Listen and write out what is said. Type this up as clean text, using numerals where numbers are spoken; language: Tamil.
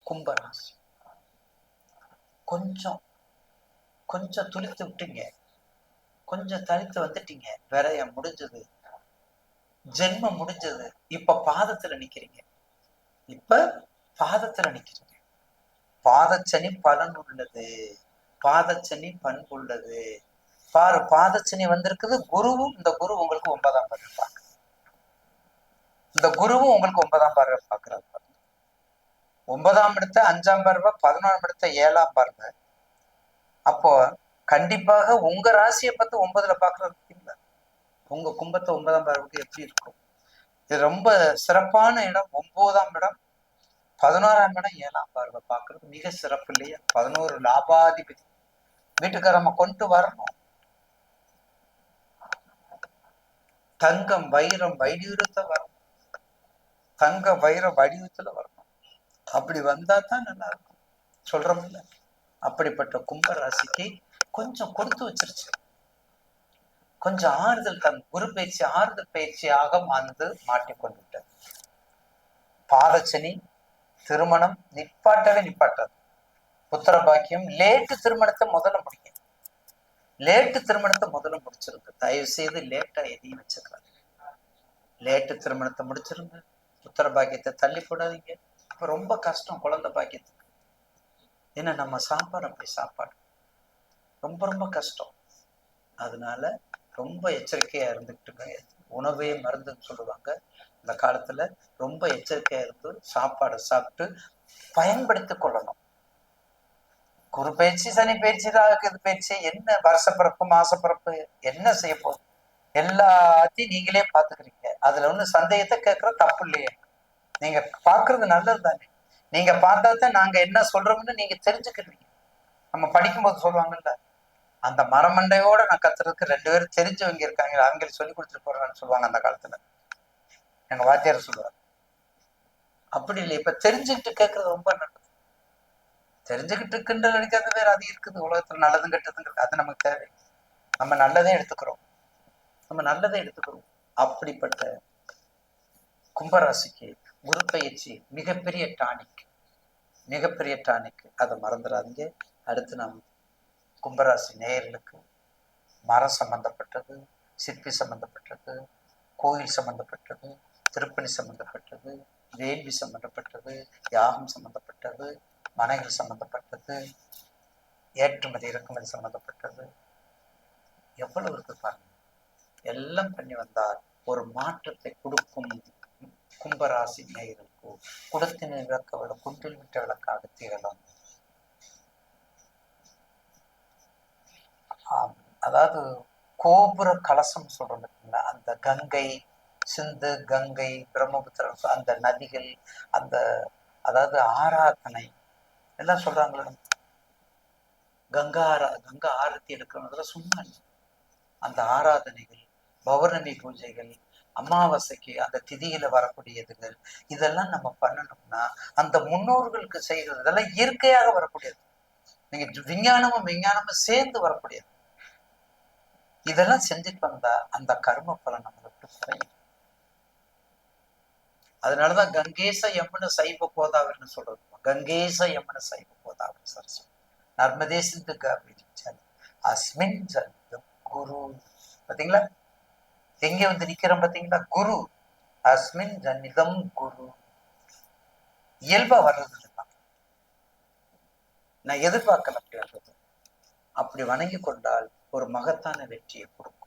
கும்பராசி. கொஞ்சம் கொஞ்சம் துளித்து விட்டீங்க, கொஞ்சம் தளித்து வந்துட்டீங்க. விரயம் முடிஞ்சது, ஜென்மம் முடிஞ்சது. இப்ப பாதத்துல நிக்கிறீங்க. இப்ப பாதத்துல நிக்கிறீங்க. பாதச்சனி பலன் உள்ளது, பாதச்சனி பண்பு உள்ளது. பாரு, பாதச்சனி வந்திருக்குது. குருவும், இந்த குரு உங்களுக்கு 9ஆம் பார்வை பார்க்க, இந்த குருவும் உங்களுக்கு 9ஆம் பார்வை பார்க்கிறார். 9ஆம் இடத்த 5ஆம் பார்வை, 11ஆம் இடத்த 7ஆம் பார்வை. அப்போ கண்டிப்பாக உங்க ராசியை பார்த்து 9ல பாக்குறது பார்த்தீங்களா? உங்க கும்பத்தை 9ஆம் பார்வைக்கு எப்படி இருக்கும்? இது ரொம்ப சிறப்பான இடம். 9ஆம் இடம், 11ஆம் இடம், 7ஆம் பார்வை பார்க்கறது மிக சிறப்பு இல்லையா? 11 லாபாதிபதி வீட்டுக்காரம்ம கொண்டு வரணும். தங்கம் வைரம் வடிவத்தை வரணும், தங்க வைர வடிவத்துல வரணும். அப்படி வந்தா தான் நல்லா இருக்கும். சொல்றோம்ல, அப்படிப்பட்ட கும்பராசிக்கு கொஞ்சம் கொடுத்து வச்சிருச்சு. கொஞ்சம் ஆறுதல் தன் குரு பயிற்சி ஆறுதல் பயிற்சியாக வந்து மாட்டிக்கொண்டுவிட்டது. பாதச்சனி, திருமணம் நிப்பாட்டவே நிப்பாட்டாது. புத்திர பாக்கியம், லேட்டு திருமணத்தை முதல்ல முடியும். லேட்டு திருமணத்தை முதல்ல முடிச்சிருங்க. தயவு செய்து லேட்டா எதையும் வச்சுக்கிறாங்க. லேட்டு திருமணத்தை முடிச்சிருங்க. புத்திர பாக்கியத்தை தள்ளி போடாதீங்க. அப்ப ரொம்ப கஷ்டம் குழந்தை பாக்கியத்துக்கு. ஏன்னா நம்ம சாப்பாடு அப்படி சாப்பாடு ரொம்ப ரொம்ப கஷ்டம். அதனால ரொம்ப எச்சரிக்கையா இருந்துக்கிட்டுங்க. உணவே மருந்துன்னு சொல்லுவாங்க. இந்த காலத்துல ரொம்ப எச்சரிக்கையா இருந்து சாப்பாடை சாப்பிட்டு பயன்படுத்தி கொள்ளணும். குரு பயிற்சி, சனி பயிற்சி, ராகு பயிற்சி, என்ன வருஷப்பிறப்பு மாசப்பிறப்பு என்ன செய்ய போகுது? எல்லாத்தையும் நீங்களே பாத்துக்கிறீங்க. அதுல ஒண்ணு சந்தேகத்தை கேட்கற தப்பு இல்லையே. நீங்க பாக்குறது நல்லது தானே. நீங்க பார்த்தா தான் நாங்க என்ன சொல்றோம்னு நீங்க தெரிஞ்சுக்கிறீங்க. நம்ம படிக்கும்போது சொல்லுவாங்கல்ல, அந்த மரமண்டையோட நான் கத்துறதுக்கு 2 பேரும் தெரிஞ்சவங்க இருக்காங்க, அவங்களுக்கு சொல்லி கொடுத்துட்டு போறான்னு சொல்லுவாங்க அந்த காலத்துல. எங்க வாத்தியார் சொல்லுவார். அப்படி இல்லை, இப்ப தெரிஞ்சுக்கிட்டு கேட்கறது ரொம்ப நல்லது. தெரிஞ்சுக்கிட்டு கிண்டல் அடிக்கிறது வேற, அது இருக்குது உலகத்துல. நல்லதும் கெட்டதுங்கிறது அது நமக்கு தேவை. நம்ம நல்லதே எடுத்துக்கிறோம், நம்ம நல்லதை எடுத்துக்கிறோம். அப்படிப்பட்ட கும்பராசிக்கு குரு பயிற்சி மிகப்பெரிய டானிக், மிகப்பெரிய டானிக். அதை மறந்துடாதீங்க. அடுத்து நாம் கும்பராசி நேயர்களுக்கு மரம் சம்பந்தப்பட்டது, சிற்பி சம்பந்தப்பட்டது, கோயில் சம்பந்தப்பட்டது, திருப்பணி சம்பந்தப்பட்டது, வேள்வி சம்பந்தப்பட்டது, யாகம் சம்பந்தப்பட்டது, மனைகள் சம்பந்தப்பட்டது, ஏற்றுமதி இறக்குமதி சம்பந்தப்பட்டது, எவ்வளவு இருக்கு பாருங்க. எல்லாம் பண்ணி வந்தால் ஒரு மாற்றத்தை கொடுக்கும். கும்பராசி நேயர்களுக்கு குடத்தினை விளக்க விட குன்றில் விட்ட விளக்காக திகழும். அதாவது கோபுர கலசம் சொல்றோம் பார்த்தீங்களா, அந்த கங்கை, சிந்து, கங்கை, பிரம்மபுத்திரம், அந்த நதிகள், அந்த அதாவது ஆராதனை எல்லாம் சொல்றாங்களே. கங்கா ஆரத்தி எடுக்கிறதுல சும்மா இல்லை. அந்த ஆராதனைகள், பௌர்ணமி பூஜைகள், அமாவாசைக்கு அந்த திதியில வரக்கூடியதுகள், இதெல்லாம் நம்ம பண்ணணும்னா அந்த முன்னோர்களுக்கு செய்கிறது இதெல்லாம் இயற்கையாக வரக்கூடியது. நீங்க விஞ்ஞானமும் சேர்ந்து வரக்கூடியது. இதெல்லாம் செஞ்சுட்டு வந்தா அந்த கர்ம பலன் நம்மளுக்கு குறையும். அதனாலதான் கங்கேச யமுன சைவ கோதாவரின்னு சொல்றது. கங்கேச யமுன சைவ கோதாவரி சரஸ்வதி நர்மதே சிந்து காவிரி அஸ்மின் ஜன்மம் குரு. பாத்தீங்களா எங்க வந்து நிக்கிறோம்? பாத்தீங்களா, குரு. அஸ்மின் ஜன்னிதம் குரு. இயல்பா வர்றது இல்லைதான், நான் எதிர்பார்க்கல. அப்படி வர்றது. அப்படி வணங்கி கொண்டால் ஒரு மகத்தான வெற்றியை கொடுக்கும்.